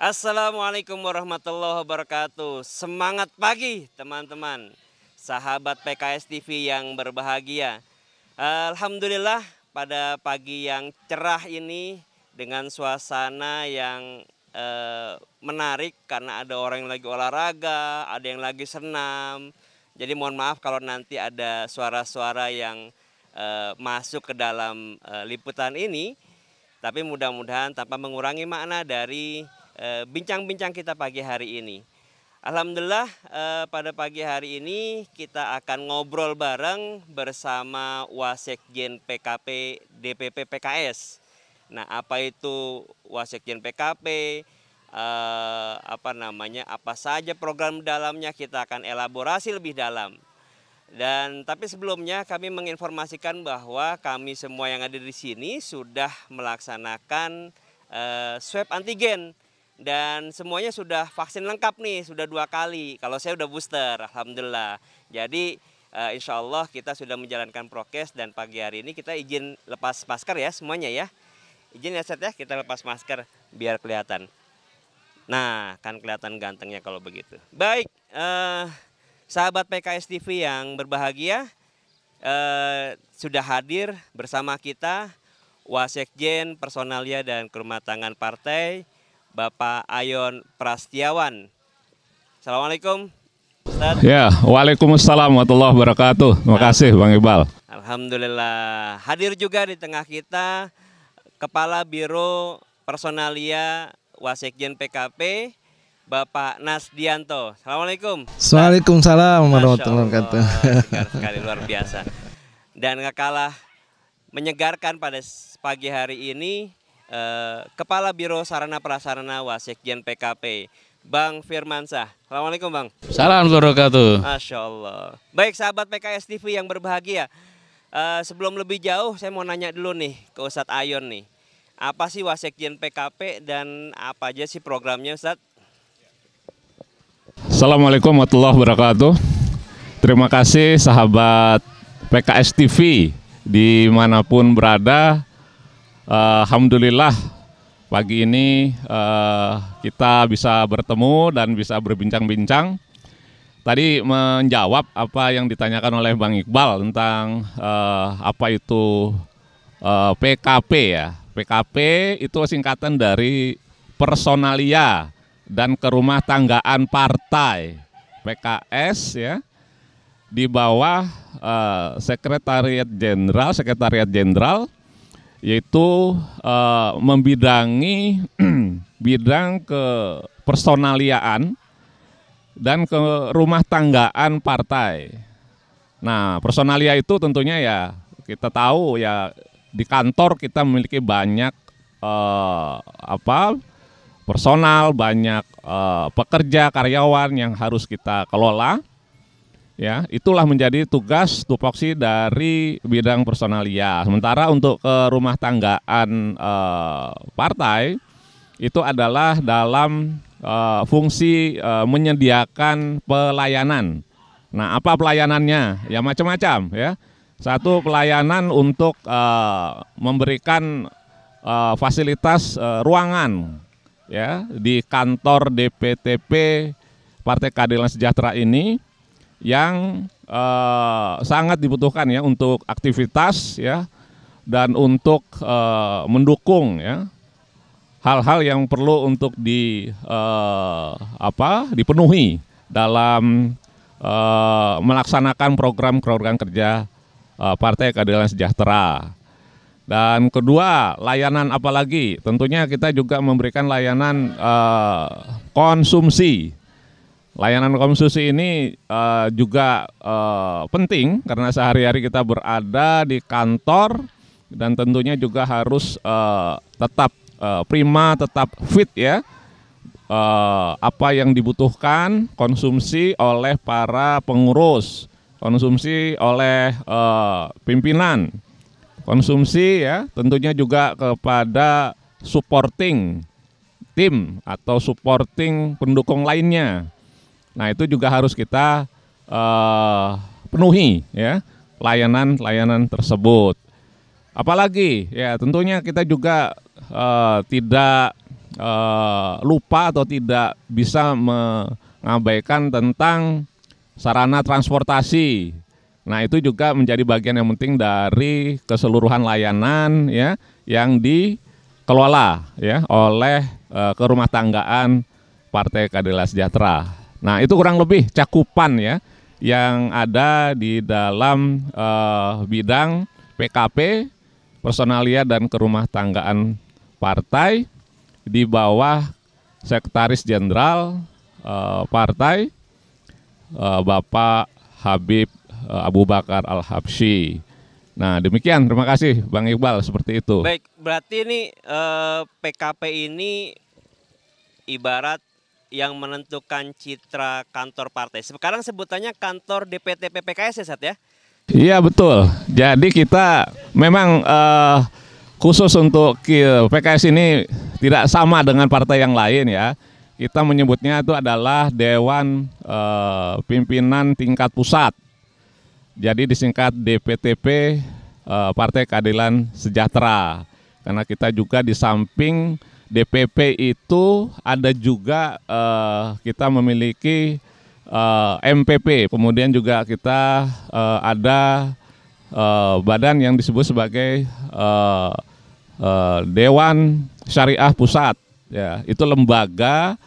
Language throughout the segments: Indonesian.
Assalamualaikum warahmatullahi wabarakatuh. Semangat pagi teman-teman, sahabat PKS TV yang berbahagia. Alhamdulillah pada pagi yang cerah ini dengan suasana yang menarik karena ada orang yang lagi olahraga, ada yang lagi senam. Jadi mohon maaf kalau nanti ada suara-suara yang masuk ke dalam liputan ini. Tapi mudah-mudahan tanpa mengurangi makna dari bincang-bincang kita pagi hari ini. Alhamdulillah pada pagi hari ini kita akan ngobrol bareng bersama Wasekjen PKP DPP PKS. Nah, apa itu Wasekjen PKP? Apa saja program dalamnya, kita akan elaborasi lebih dalam. Dan tapi sebelumnya kami menginformasikan bahwa kami semua yang ada di sini sudah melaksanakan swab antigen dan semuanya sudah vaksin lengkap nih, sudah 2 kali. Kalau saya udah booster, alhamdulillah. Jadi insya Allah kita sudah menjalankan prokes dan pagi hari ini kita izin lepas masker ya semuanya ya. Izin ya Set ya, kita lepas masker biar kelihatan. Nah, kan kelihatan gantengnya kalau begitu. Baik, sahabat PKS TV yang berbahagia, sudah hadir bersama kita Wasekjen Personalia dan Kerumatangan Partai, Bapak Ayon Prastiawan. Assalamualaikum, Ustaz. Ya, waalaikumsalam warahmatullahi wabarakatuh. Terima kasih Bang Iqbal. Alhamdulillah. Hadir juga di tengah kita Kepala Biro Personalia Wasekjen PKP, Bapak Nasdianto. Assalamualaikum. Waalaikumsalam warahmatullahi wabarakatuh. Segar sekali, luar biasa. Dan gak kalah menyegarkan pada pagi hari ini, Kepala Biro Sarana Prasarana Wasekjen PKP, Bang Firmansyah. Assalamualaikum Bang. Salam wabarakatuh. Masya Allah. Baik sahabat PKS TV yang berbahagia, sebelum lebih jauh saya mau nanya dulu nih ke Ustadz Ayon nih. Apa sih Wasekjen PKP dan apa aja sih programnya Ustadz? Assalamualaikum warahmatullahi wabarakatuh. Terima kasih sahabat PKS TV dimanapun berada. Alhamdulillah pagi ini kita bisa bertemu dan bisa berbincang-bincang. Tadi menjawab apa yang ditanyakan oleh Bang Iqbal tentang apa itu PKP ya. PKP itu singkatan dari Personalia dan Kerumah Tanggaan Partai PKS ya, di bawah Sekretariat Jenderal yaitu membidangi bidang ke personaliaan dan ke rumah tanggaan partai. Nah, personalia itu tentunya ya kita tahu ya, di kantor kita memiliki banyak personal, banyak pekerja, karyawan yang harus kita kelola. Ya, itulah menjadi tugas tupoksi dari bidang personalia. Sementara untuk ke rumah tanggaan partai itu adalah dalam fungsi menyediakan pelayanan. Nah, apa pelayanannya? Ya macam-macam ya. Satu, pelayanan untuk memberikan fasilitas ruangan ya di kantor DPTP Partai Keadilan Sejahtera ini yang sangat dibutuhkan ya untuk aktivitas ya dan untuk mendukung ya hal-hal yang perlu untuk dipenuhi dalam melaksanakan program-program kerja Partai Keadilan Sejahtera. Dan kedua, layanan apa lagi? Tentunya kita juga memberikan layanan konsumsi. Layanan konsumsi ini juga penting karena sehari-hari kita berada di kantor dan tentunya juga harus tetap prima, tetap fit ya. Apa yang dibutuhkan konsumsi oleh para pengurus, konsumsi oleh pimpinan, konsumsi ya tentunya juga kepada supporting tim atau supporting pendukung lainnya. Nah, itu juga harus kita penuhi ya layanan-layanan tersebut. Apalagi ya tentunya kita juga tidak lupa atau tidak bisa mengabaikan tentang sarana transportasi. Nah, itu juga menjadi bagian yang penting dari keseluruhan layanan ya yang dikelola ya oleh kerumah tanggaan Partai Keadilan Sejahtera. Nah, itu kurang lebih cakupan ya yang ada di dalam bidang PKP, personalia dan kerumah tanggaan partai di bawah Sekretaris Jenderal Partai Bapak Habib Abu Bakar Al-Habsyi. Nah, demikian, terima kasih Bang Iqbal, seperti itu. Baik, berarti ini PKP ini ibarat yang menentukan citra kantor partai. Sekarang sebutannya kantor DPT PPKS ya, Sat ya? Iya, betul. Jadi kita memang khusus untuk PKS ini tidak sama dengan partai yang lain ya. Kita menyebutnya itu adalah Dewan Pimpinan Tingkat Pusat. Jadi disingkat DPTP Partai Keadilan Sejahtera. Karena kita juga di samping DPP itu ada juga kita memiliki MPP. Kemudian juga kita ada badan yang disebut sebagai Dewan Syariah Pusat. Ya, itu lembaga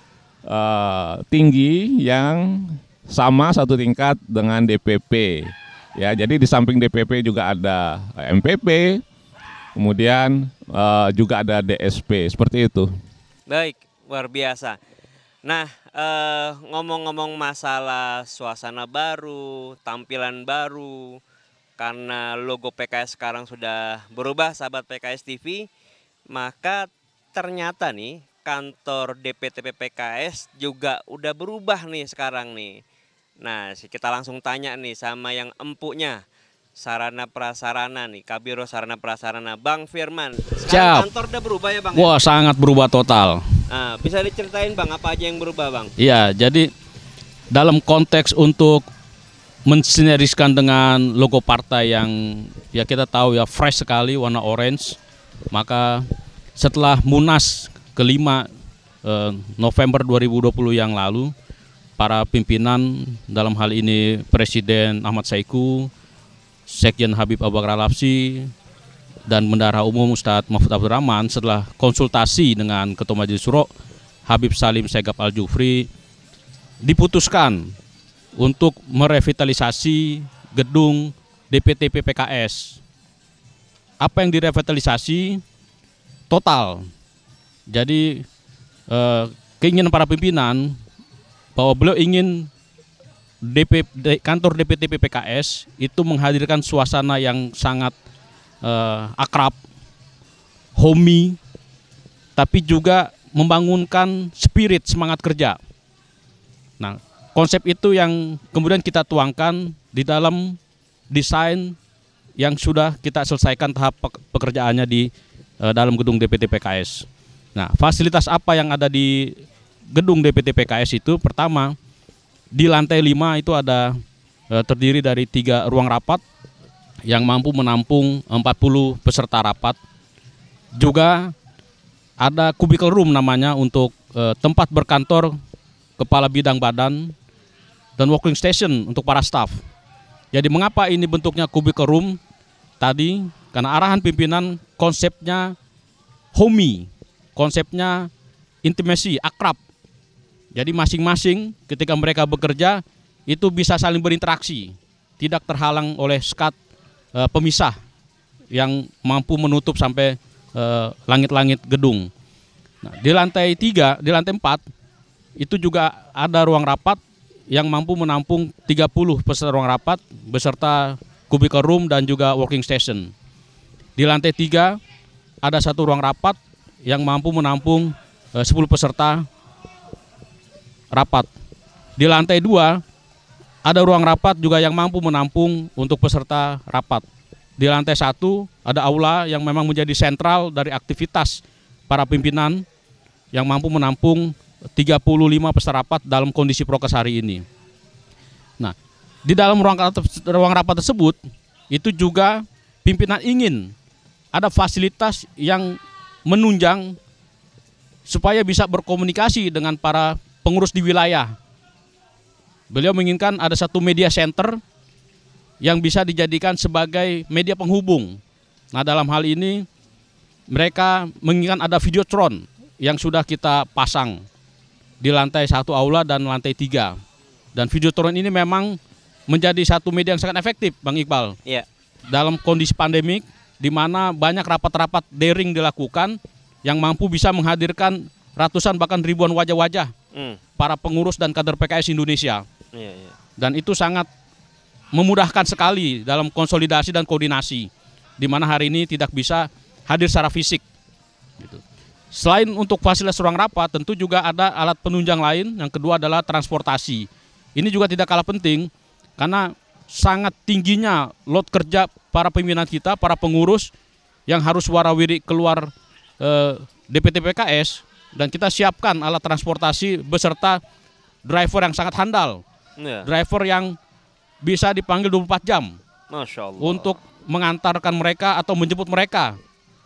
tinggi yang sama satu tingkat dengan DPP. Ya, jadi di samping DPP juga ada MPP, kemudian juga ada DSP, seperti itu. Baik, luar biasa. Nah, ngomong-ngomong masalah suasana baru, tampilan baru, karena logo PKS sekarang sudah berubah, sahabat PKS TV, maka ternyata nih kantor DPTP PKS juga udah berubah nih sekarang nih. Nah, kita langsung tanya nih sama yang empuknya, sarana prasarana nih, Kabiro Sarana Prasarana, Bang Firman. Sekarang kantor udah berubah ya Bang? Wah, sangat berubah total. Nah, bisa diceritain Bang, apa aja yang berubah Bang? Iya, jadi dalam konteks untuk mensinergiskan dengan logo partai yang ya kita tahu ya fresh sekali, warna orange, maka setelah Munas kelima November 2020 yang lalu, para pimpinan dalam hal ini Presiden Ahmad Saiku, Sekjen Habib Abu Bakar Al-Habsyi, dan Bendahara Umum Ustadz Mahfud Abdurrahman setelah konsultasi dengan Ketua Majelis Syuro Habib Salim Segaf Al-Jufri, diputuskan untuk merevitalisasi gedung DPTP PKS. Apa yang direvitalisasi? Total. Jadi keinginan para pimpinan bahwa beliau ingin kantor DPTP PKS itu menghadirkan suasana yang sangat akrab, homey, tapi juga membangunkan spirit semangat kerja. Nah, konsep itu yang kemudian kita tuangkan di dalam desain yang sudah kita selesaikan tahap pekerjaannya di dalam gedung DPT PKS. Nah, fasilitas apa yang ada di gedung DPT PKS itu? Pertama, di lantai 5 itu ada terdiri dari 3 ruang rapat yang mampu menampung 40 peserta rapat. Juga ada cubicle room namanya untuk tempat berkantor kepala bidang badan dan working station untuk para staf. Jadi mengapa ini bentuknya cubicle room? Tadi karena arahan pimpinan konsepnya homey, konsepnya intimasi, akrab. Jadi masing-masing ketika mereka bekerja itu bisa saling berinteraksi, tidak terhalang oleh sekat pemisah yang mampu menutup sampai langit-langit gedung. Nah, di lantai 3, di lantai 4 itu juga ada ruang rapat yang mampu menampung 30 peserta ruang rapat beserta cubicle room dan juga working station. Di lantai 3 ada satu ruang rapat yang mampu menampung 10 peserta rapat. Di lantai 2 ada ruang rapat juga yang mampu menampung untuk peserta rapat. Di lantai 1 ada aula yang memang menjadi sentral dari aktivitas para pimpinan yang mampu menampung 35 peserta rapat dalam kondisi prokes hari ini. Nah, di dalam ruang rapat tersebut itu juga pimpinan ingin ada fasilitas yang menunjang supaya bisa berkomunikasi dengan para pengurus di wilayah. Beliau menginginkan ada satu media center yang bisa dijadikan sebagai media penghubung. Nah, dalam hal ini mereka menginginkan ada videotron yang sudah kita pasang di lantai 1 aula dan lantai 3. Dan videotron ini memang menjadi satu media yang sangat efektif, Bang Iqbal. Iya. Dalam kondisi pandemik, di mana banyak rapat-rapat daring dilakukan yang mampu bisa menghadirkan ratusan bahkan ribuan wajah-wajah para pengurus dan kader PKS Indonesia. Iya, iya. Dan itu sangat memudahkan sekali dalam konsolidasi dan koordinasi, di mana hari ini tidak bisa hadir secara fisik. Gitu. Selain untuk fasilitas ruang rapat, tentu juga ada alat penunjang lain. Yang kedua adalah transportasi. Ini juga tidak kalah penting karena sangat tingginya load kerja para pimpinan kita, para pengurus yang harus warawiri keluar DPT PKS, dan kita siapkan alat transportasi beserta driver yang sangat handal. Iya. Driver yang bisa dipanggil 24 jam Masya Allah. untuk mengantarkan mereka atau menjemput mereka.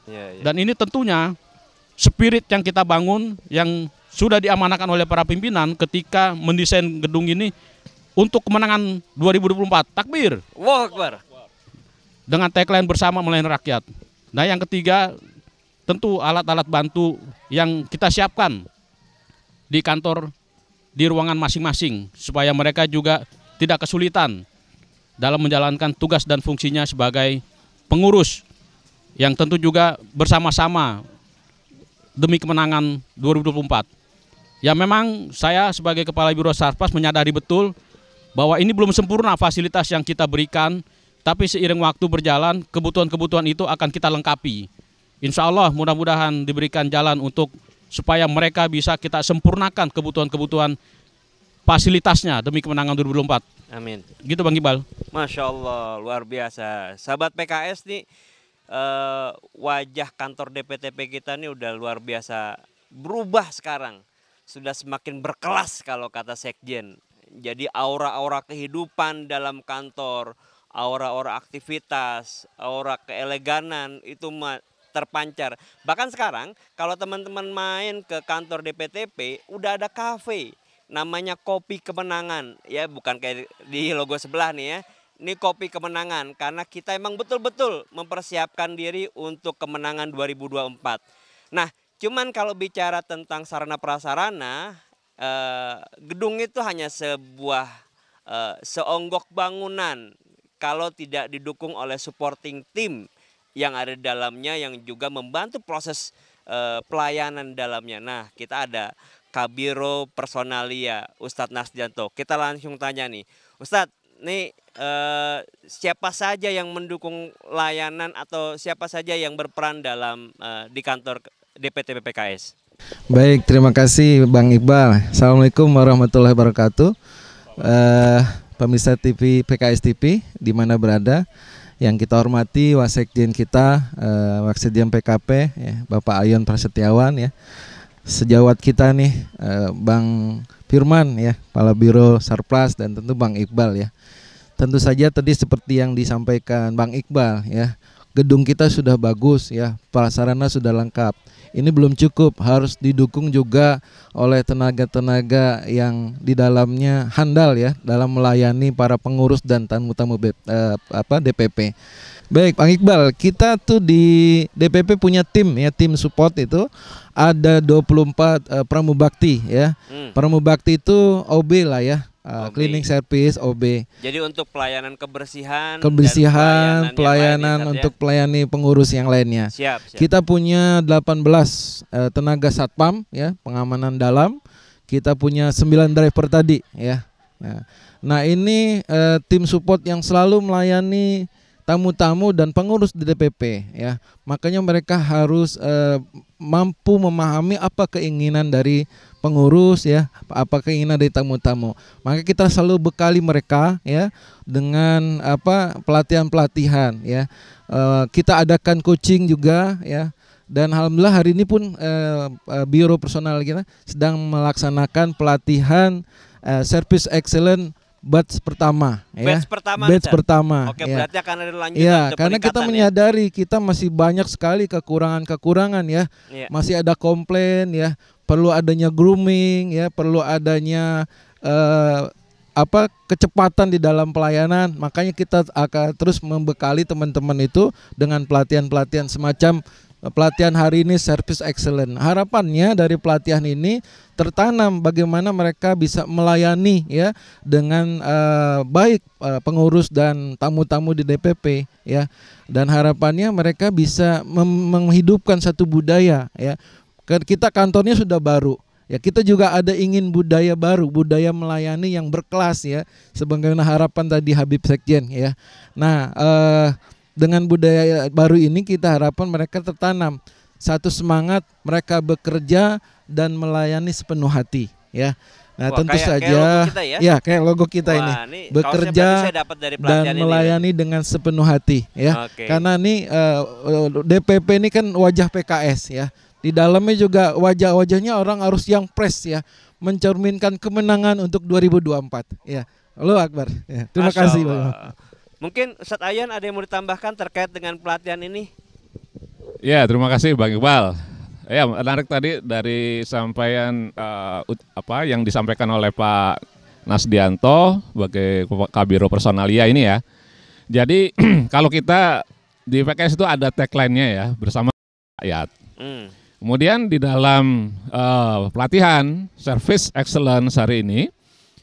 Iya, iya. Dan ini tentunya spirit yang kita bangun yang sudah diamanahkan oleh para pimpinan ketika mendesain gedung ini untuk kemenangan 2024. Takbir. Allahu Akbar. Dengan tagline bersama melayani rakyat. Nah, yang ketiga tentu alat-alat bantu yang kita siapkan di kantor, di ruangan masing-masing supaya mereka juga tidak kesulitan dalam menjalankan tugas dan fungsinya sebagai pengurus yang tentu juga bersama-sama demi kemenangan 2024. Ya, memang saya sebagai Kepala Biro Sarpas menyadari betul bahwa ini belum sempurna fasilitas yang kita berikan, tapi seiring waktu berjalan kebutuhan-kebutuhan itu akan kita lengkapi. Insya Allah mudah-mudahan diberikan jalan untuk supaya mereka bisa kita sempurnakan kebutuhan-kebutuhan fasilitasnya demi kemenangan 2024. Amin. Gitu Bang Iqbal. Masya Allah, luar biasa. Sahabat PKS nih, wajah kantor DPTP kita nih udah luar biasa berubah sekarang. Sudah semakin berkelas kalau kata Sekjen. Jadi aura-aura kehidupan dalam kantor, aura-aura aktivitas, aura keeleganan itu terpancar. Bahkan sekarang kalau teman-teman main ke kantor DPTP udah ada kafe namanya Kopi Kemenangan, ya bukan kayak di logo sebelah nih ya. Ini Kopi Kemenangan karena kita emang betul-betul mempersiapkan diri untuk kemenangan 2024. Nah, cuman kalau bicara tentang sarana prasarana, gedung itu hanya sebuah seonggok bangunan kalau tidak didukung oleh supporting team yang ada di dalamnya yang juga membantu proses pelayanan dalamnya. Nah, kita ada Kabiro Personalia Ustadz Nasdianto. Kita langsung tanya nih, Ustadz, nih siapa saja yang mendukung layanan atau siapa saja yang berperan dalam di kantor DPTP PKS? Baik, terima kasih Bang Iqbal. Assalamualaikum warahmatullahi wabarakatuh. Pemirsa TV PKS TV di mana berada, yang kita hormati Wasekjen kita, Wasekjen PKP, ya, Bapak Ayon Prasetyawan, ya. Sejawat kita nih, Bang Firman, ya, Kepala Biro Sarpras, dan tentu Bang Iqbal, ya. Tentu saja tadi seperti yang disampaikan Bang Iqbal, ya, gedung kita sudah bagus, ya, prasarana sudah lengkap. Ini belum cukup, harus didukung juga oleh tenaga-tenaga yang di dalamnya handal, ya, dalam melayani para pengurus dan tamu-tamu DPP. Baik, Bang Iqbal, kita tuh di DPP punya tim, ya, tim support itu ada 24 pramubakti, ya. Pramubakti itu OB lah, ya. Cleaning service OB. Jadi untuk pelayanan kebersihan, pelayanan lain, untuk pelayani pengurus yang lainnya. Siap. Kita punya 18 tenaga satpam, ya, pengamanan dalam. Kita punya 9 driver tadi, ya. Nah, ini tim support yang selalu melayani tamu-tamu dan pengurus di DPP, ya. Makanya mereka harus mampu memahami apa keinginan dari pengurus, ya, apa keinginan dari tamu-tamu. Maka kita selalu bekali mereka, ya, dengan pelatihan-pelatihan, ya. Kita adakan coaching juga, ya. Dan alhamdulillah hari ini pun biro personal kita sedang melaksanakan pelatihan service excellence batch pertama ya. Batch pertama. Batch pertama. Oke, ya. berarti akan ada lanjutan Ya, untuk karena kita peningkatan, menyadari kita masih banyak sekali kekurangan-kekurangan ya. ya. Masih ada komplain ya, perlu adanya grooming ya, perlu adanya kecepatan di dalam pelayanan. Makanya kita akan terus membekali teman-teman itu dengan pelatihan-pelatihan semacam pelatihan hari ini Service Excellent. Harapannya dari pelatihan ini tertanam bagaimana mereka bisa melayani ya dengan baik pengurus dan tamu-tamu di DPP ya. Dan harapannya mereka bisa menghidupkan satu budaya ya. Kita kantornya sudah baru. Ya, kita juga ada ingin budaya baru, budaya melayani yang berkelas ya, sebagaimana harapan tadi Habib Sekjen ya. Nah, dengan budaya baru ini kita harapkan mereka tertanam satu semangat mereka bekerja dan melayani sepenuh hati ya. Nah, tentu saja kayak logo kita ini bekerja dan melayani dengan sepenuh hati ya. Karena ini DPP ini kan wajah PKS ya. Di dalamnya juga wajah-wajahnya orang harus yang pres ya, mencerminkan kemenangan untuk 2024 ya. Allahu Akbar. Ya, terima kasih Bang. Mungkin Ustadz Ayan ada yang mau ditambahkan terkait dengan pelatihan ini? Ya, terima kasih Bang Iqbal. Ya, menarik tadi dari sampaian yang disampaikan oleh Pak Nasdianto sebagai Kabiro Personalia ini ya. Jadi kalau kita di PKS itu ada tagline-nya ya, bersama rakyat. Kemudian di dalam pelatihan Service Excellence hari ini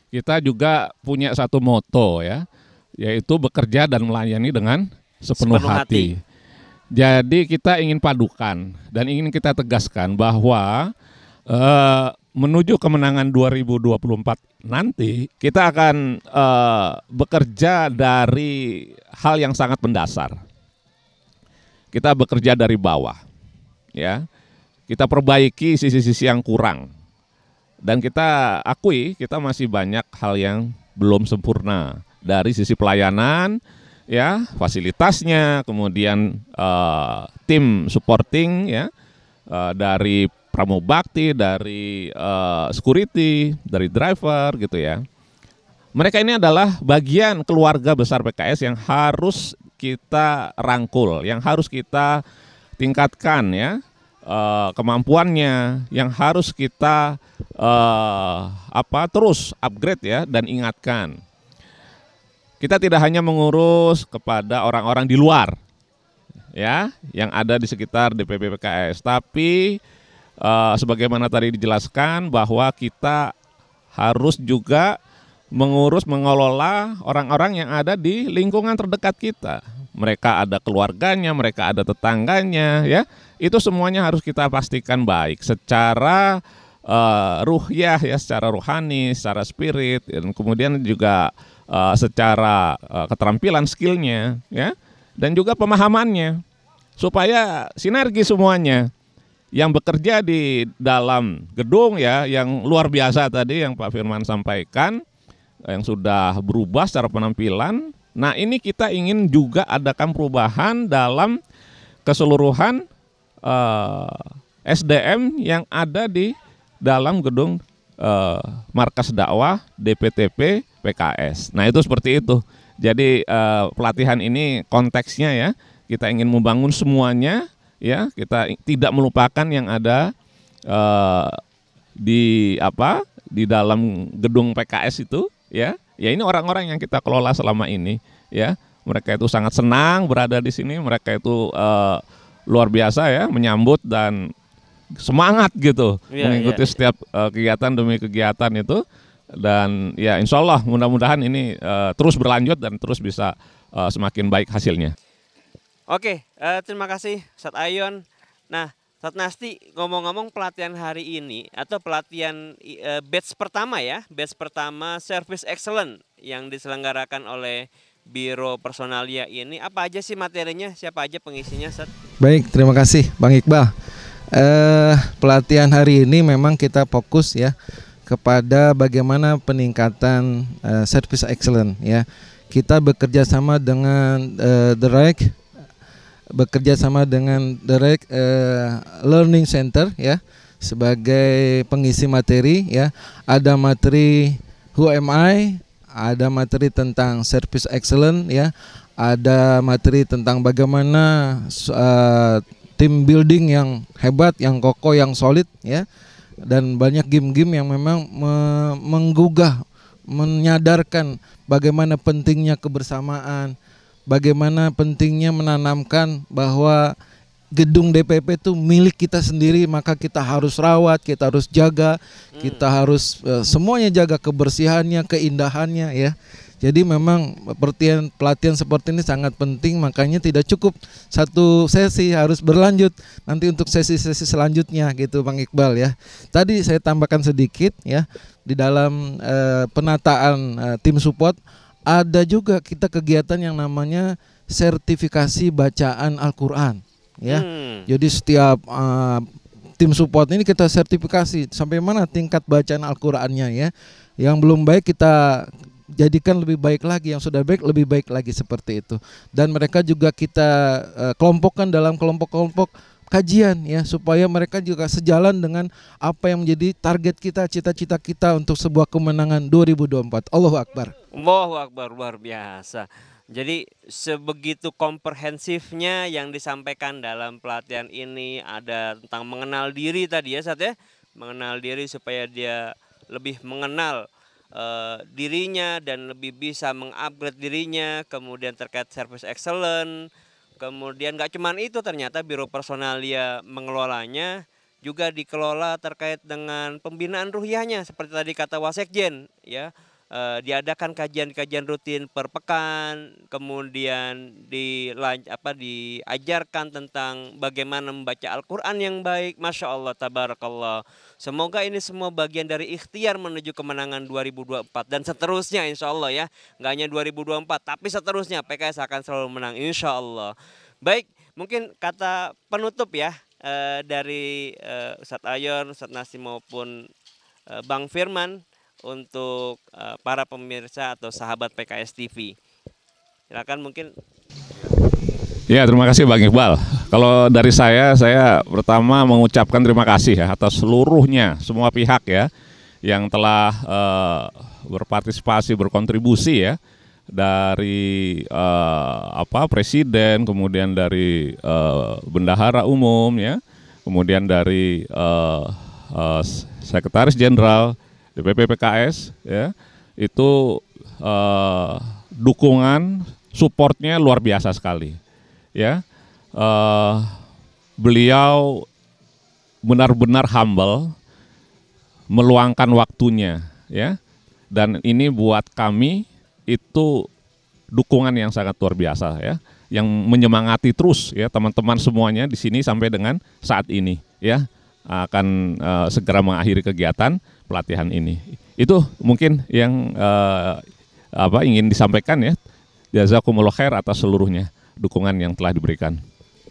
kita juga punya satu moto ya, yaitu bekerja dan melayani dengan sepenuh hati. Jadi kita ingin padukan dan ingin kita tegaskan bahwa menuju kemenangan 2024 nanti kita akan bekerja dari hal yang sangat mendasar. Kita bekerja dari bawah, ya. Kita perbaiki sisi-sisi yang kurang. Dan kita akui kita masih banyak hal yang belum sempurna dari sisi pelayanan, ya, fasilitasnya, kemudian tim supporting, ya, dari pramubakti, dari security, dari driver, gitu ya. Mereka ini adalah bagian keluarga besar PKS yang harus kita rangkul, yang harus kita tingkatkan, ya, kemampuannya, yang harus kita terus upgrade ya dan ingatkan. Kita tidak hanya mengurus kepada orang-orang di luar, ya, yang ada di sekitar DPP PKS, tapi sebagaimana tadi dijelaskan bahwa kita harus juga mengurus, mengelola orang-orang yang ada di lingkungan terdekat kita. Mereka ada keluarganya, mereka ada tetangganya, ya. Itu semuanya harus kita pastikan baik secara ruhiyah, ya, secara rohani, secara spirit, dan kemudian juga secara keterampilan, skillnya, ya, dan juga pemahamannya, supaya sinergi semuanya. Yang bekerja di dalam gedung, ya, yang luar biasa tadi yang Pak Firman sampaikan, yang sudah berubah secara penampilan. Nah, ini kita ingin juga adakan perubahan dalam keseluruhan SDM yang ada di dalam gedung markas dakwah DPTP PKS. Nah, itu seperti itu. Jadi pelatihan ini konteksnya, ya, kita ingin membangun semuanya, ya, kita tidak melupakan yang ada di dalam gedung PKS itu, ya. Ya, ini orang-orang yang kita kelola selama ini, ya. Mereka itu sangat senang berada di sini, mereka itu luar biasa, ya, menyambut dan semangat gitu, mengikuti setiap kegiatan demi kegiatan itu. Dan ya, insya Allah mudah-mudahan ini terus berlanjut dan terus bisa semakin baik hasilnya. Oke, terima kasih Ustadz Ayon. Nah, Ustadz Nasti, ngomong-ngomong pelatihan hari ini atau pelatihan batch pertama, ya, batch pertama Service Excellent yang diselenggarakan oleh Biro Personalia ini, apa aja sih materinya, siapa aja pengisinya, Ustadz? Baik, terima kasih Bang Iqbal. Pelatihan hari ini memang kita fokus, ya, kepada bagaimana peningkatan Service Excellent, ya. Kita bekerja sama dengan Direct Learning Center, ya, sebagai pengisi materi, ya. Ada materi Who Am I, ada materi tentang service excellent ya, ada materi tentang bagaimana team building yang hebat, yang kokoh, yang solid ya, dan banyak game-game yang memang menggugah, menyadarkan bagaimana pentingnya kebersamaan, bagaimana pentingnya menanamkan bahwa gedung DPP itu milik kita sendiri, maka kita harus rawat, kita harus jaga, kita harus semuanya jaga, kebersihannya, keindahannya ya. Jadi memang pelatihan seperti ini sangat penting, makanya tidak cukup satu sesi, harus berlanjut nanti untuk sesi-sesi selanjutnya gitu Bang Iqbal ya. Tadi saya tambahkan sedikit ya, di dalam penataan tim support ada juga kita kegiatan yang namanya sertifikasi bacaan Al-Quran ya. Jadi setiap tim support ini kita sertifikasi sampai mana tingkat bacaan Al-Qur'annya ya. Yang belum baik kita jadikan lebih baik lagi, yang sudah baik lebih baik lagi, seperti itu. Dan mereka juga kita kelompokkan dalam kelompok-kelompok kajian ya, supaya mereka juga sejalan dengan apa yang menjadi target kita, cita-cita kita untuk sebuah kemenangan 2024. Allahu Akbar. Allahu Akbar, luar biasa. Jadi sebegitu komprehensifnya yang disampaikan dalam pelatihan ini, ada tentang mengenal diri tadi ya Sat ya, mengenal diri supaya dia lebih mengenal dirinya dan lebih bisa mengupgrade dirinya, kemudian terkait service excellent, kemudian gak cuman itu, ternyata Biro Personalia mengelolanya juga dikelola terkait dengan pembinaan ruhiyahnya seperti tadi kata Wasekjen ya. Diadakan kajian-kajian rutin per pekan, kemudian diajarkan tentang bagaimana membaca Al-Quran yang baik. Masya Allah, tabarakallah. Semoga ini semua bagian dari ikhtiar menuju kemenangan 2024 dan seterusnya insya Allah ya. Nggak hanya 2024 tapi seterusnya PKS akan selalu menang insya Allah. Baik, mungkin kata penutup ya dari Ustadz Ayon, Ustadz Nasim maupun Bang Firman untuk para pemirsa atau sahabat PKS TV. Silakan mungkin. Ya, terima kasih Bang Iqbal. Kalau dari saya pertama mengucapkan terima kasih ya atas seluruhnya semua pihak ya yang telah berpartisipasi, berkontribusi ya, dari Presiden, kemudian dari Bendahara Umum ya, kemudian dari Sekretaris Jenderal DPP PKS ya, itu dukungan, supportnya luar biasa sekali ya. Beliau benar-benar humble, meluangkan waktunya ya, dan ini buat kami itu dukungan yang sangat luar biasa ya, yang menyemangati terus ya teman-teman semuanya di sini sampai dengan saat ini ya, akan segera mengakhiri kegiatan pelatihan ini. Itu mungkin yang ingin disampaikan ya. Jazakumullah khair atas seluruhnya dukungan yang telah diberikan.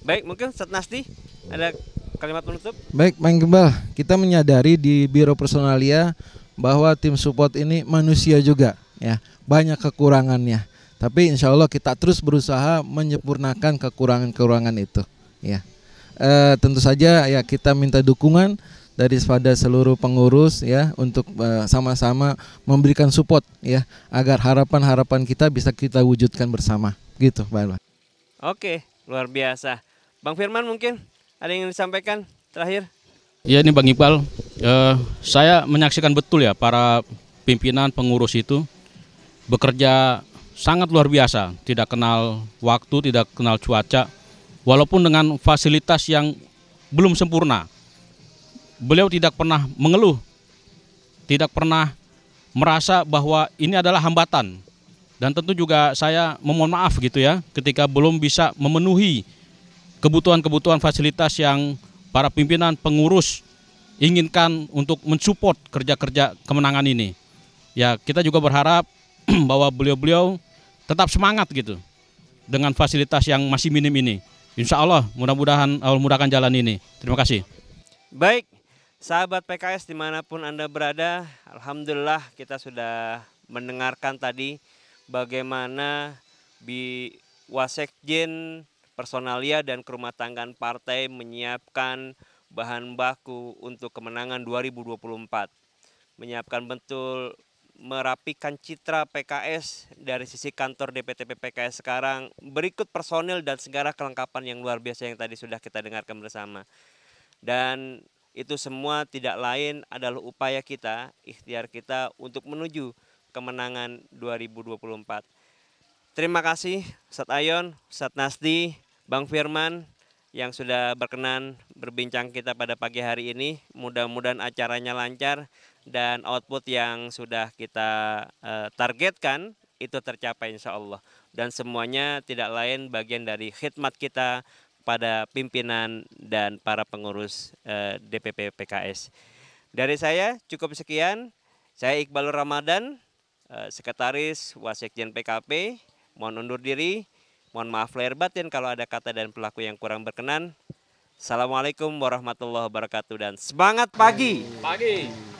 Baik, mungkin Ustadz Nasdi ada kalimat penutup. Baik, Bang Iqbal, kita menyadari di Biro Personalia bahwa tim support ini manusia juga ya, banyak kekurangannya. Tapi insya Allah kita terus berusaha menyempurnakan kekurangan-kekurangan itu ya. Tentu saja ya kita minta dukungan daripada seluruh pengurus ya untuk sama-sama memberikan support ya, agar harapan-harapan kita bisa kita wujudkan bersama gitu Pak. Oke, luar biasa. Bang Firman mungkin ada yang ingin disampaikan terakhir? Ya, ini Bang Iqbal, saya menyaksikan betul ya para pimpinan pengurus itu bekerja sangat luar biasa, tidak kenal waktu, tidak kenal cuaca, walaupun dengan fasilitas yang belum sempurna. Beliau tidak pernah mengeluh, tidak pernah merasa bahwa ini adalah hambatan. Dan tentu juga saya memohon maaf gitu ya, ketika belum bisa memenuhi kebutuhan-kebutuhan fasilitas yang para pimpinan pengurus inginkan untuk mensupport kerja-kerja kemenangan ini. Ya, kita juga berharap bahwa beliau-beliau tetap semangat gitu dengan fasilitas yang masih minim ini. Insya Allah mudah-mudahan Allah mudahkan jalan ini. Terima kasih. Baik, sahabat PKS dimanapun Anda berada, alhamdulillah kita sudah mendengarkan tadi bagaimana Wasekjen, Personalia dan Kerumah Tanggaan Partai menyiapkan bahan baku untuk kemenangan 2024. Menyiapkan betul merapikan citra PKS dari sisi kantor DPTP PKS sekarang, berikut personil dan segala kelengkapan yang luar biasa yang tadi sudah kita dengarkan bersama. Dan itu semua tidak lain adalah upaya kita, ikhtiar kita untuk menuju kemenangan 2024. Terima kasih Ustadz Ayon, Ustadz Nasdi, Bang Firman yang sudah berkenan berbincang kita pada pagi hari ini. Mudah-mudahan acaranya lancar dan output yang sudah kita targetkan itu tercapai insya Allah. Dan semuanya tidak lain bagian dari khidmat kita pada pimpinan dan para pengurus DPP PKS. Dari saya cukup sekian. Saya Iqbalur Ramadan, Sekretaris Wasekjen PKP. Mohon undur diri. Mohon maaf lahir batin kalau ada kata dan pelaku yang kurang berkenan. Assalamualaikum warahmatullahi wabarakatuh dan semangat pagi. Pagi.